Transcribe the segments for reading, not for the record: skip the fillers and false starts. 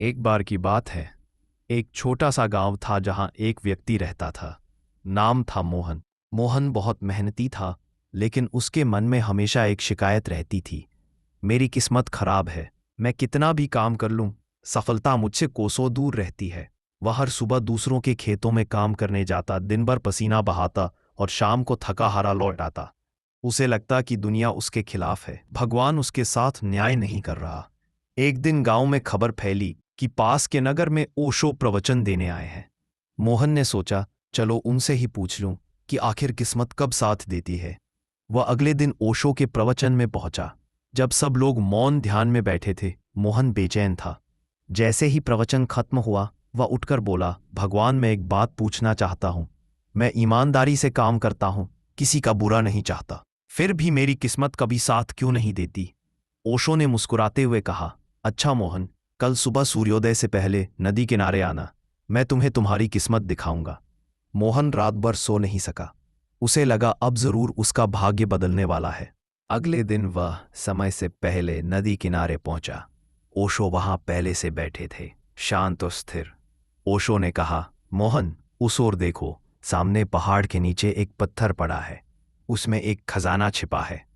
एक बार की बात है। एक छोटा सा गांव था जहां एक व्यक्ति रहता था। नाम था मोहन। मोहन बहुत मेहनती था, लेकिन उसके मन में हमेशा एक शिकायत रहती थी। मेरी किस्मत खराब है। मैं कितना भी काम कर लूं, सफलता मुझसे कोसों दूर रहती है। वह हर सुबह दूसरों के खेतों में काम करने जाता, दिन भर पसीना बहाता और शाम को थका हारा लौट आता। उसे लगता कि दुनिया उसके खिलाफ है, भगवान उसके साथ न्याय नहीं कर रहा। एक दिन गांव में खबर फैली कि पास के नगर में ओशो प्रवचन देने आए हैं। मोहन ने सोचा, चलो उनसे ही पूछ लूं कि आखिर किस्मत कब साथ देती है। वह अगले दिन ओशो के प्रवचन में पहुंचा। जब सब लोग मौन ध्यान में बैठे थे, मोहन बेचैन था। जैसे ही प्रवचन खत्म हुआ, वह उठकर बोला, भगवान, मैं एक बात पूछना चाहता हूं। मैं ईमानदारी से काम करता हूं, किसी का बुरा नहीं चाहता, फिर भी मेरी किस्मत कभी साथ क्यों नहीं देती। ओशो ने मुस्कुराते हुए कहा, अच्छा मोहन, कल सुबह सूर्योदय से पहले नदी किनारे आना। मैं तुम्हें तुम्हारी किस्मत दिखाऊंगा। मोहन रात भर सो नहीं सका। उसे लगा अब जरूर उसका भाग्य बदलने वाला है। अगले दिन वह समय से पहले नदी किनारे पहुंचा। ओशो वहां पहले से बैठे थे, शांत और स्थिर। ओशो ने कहा, मोहन, उस ओर देखो। सामने पहाड़ के नीचे एक पत्थर पड़ा है। उसमें एक खजाना छिपा है।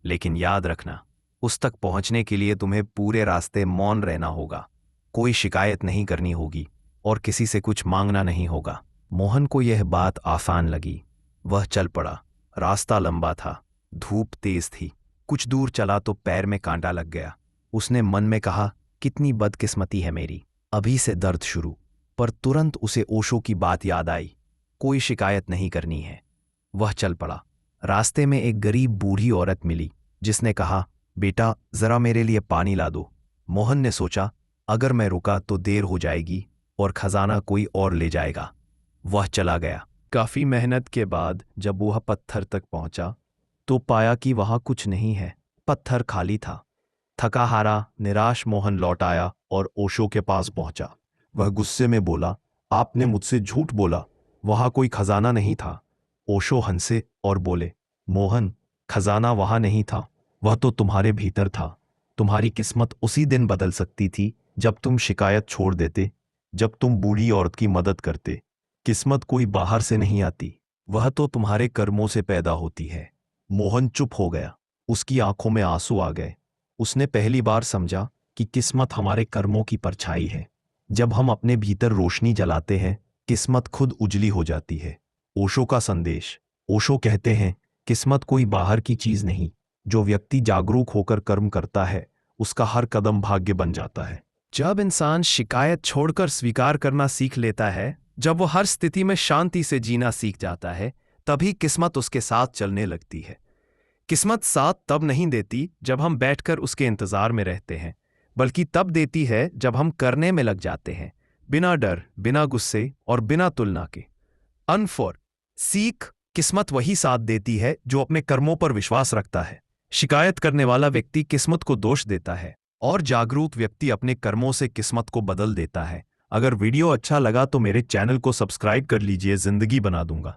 लेकिन याद रखना, उस तक पहुंचने के लिए तुम्हें पूरे रास्ते मौन रहना होगा। कोई शिकायत नहीं करनी होगी और किसी से कुछ मांगना नहीं होगा। मोहन को यह बात आसान लगी। वह चल पड़ा। रास्ता लंबा था, धूप तेज थी। कुछ दूर चला तो पैर में कांटा लग गया। उसने मन में कहा, कितनी बदकिस्मती है मेरी, अभी से दर्द शुरू। पर तुरंत उसे ओशो की बात याद आई, कोई शिकायत नहीं करनी है। वह चल पड़ा। रास्ते में एक गरीब बूढ़ी औरत मिली, जिसने कहा, बेटा, जरा मेरे लिए पानी ला दो। मोहन ने सोचा, अगर मैं रुका तो देर हो जाएगी और खजाना कोई और ले जाएगा। वह चला गया। काफी मेहनत के बाद जब वह पत्थर तक पहुंचा तो पाया कि वहां कुछ नहीं है। पत्थर खाली था। थका हारा, निराश मोहन लौट आया और ओशो के पास पहुंचा। वह गुस्से में बोला, आपने मुझसे झूठ बोला, वहां कोई खजाना नहीं था। ओशो हंसे और बोले, मोहन, खजाना वहां नहीं था, वह तो तुम्हारे भीतर था। तुम्हारी किस्मत उसी दिन बदल सकती थी जब तुम शिकायत छोड़ देते, जब तुम बूढ़ी औरत की मदद करते। किस्मत कोई बाहर से नहीं आती, वह तो तुम्हारे कर्मों से पैदा होती है। मोहन चुप हो गया। उसकी आंखों में आंसू आ गए। उसने पहली बार समझा कि किस्मत हमारे कर्मों की परछाई है। जब हम अपने भीतर रोशनी जलाते हैं, किस्मत खुद उजली हो जाती है। ओशो का संदेश। ओशो कहते हैं, किस्मत कोई बाहर की चीज नहीं। जो व्यक्ति जागरूक होकर कर्म करता है, उसका हर कदम भाग्य बन जाता है। जब इंसान शिकायत छोड़कर स्वीकार करना सीख लेता है, जब वो हर स्थिति में शांति से जीना सीख जाता है, तभी किस्मत उसके साथ चलने लगती है। किस्मत साथ तब नहीं देती जब हम बैठकर उसके इंतजार में रहते हैं, बल्कि तब देती है जब हम करने में लग जाते हैं, बिना डर, बिना गुस्से और बिना तुलना के। अनफॉर सीख, किस्मत वही साथ देती है जो अपने कर्मों पर विश्वास रखता है। शिकायत करने वाला व्यक्ति किस्मत को दोष देता है और जागरूक व्यक्ति अपने कर्मों से किस्मत को बदल देता है। अगर वीडियो अच्छा लगा तो मेरे चैनल को सब्सक्राइब कर लीजिए, जिंदगी बना दूंगा।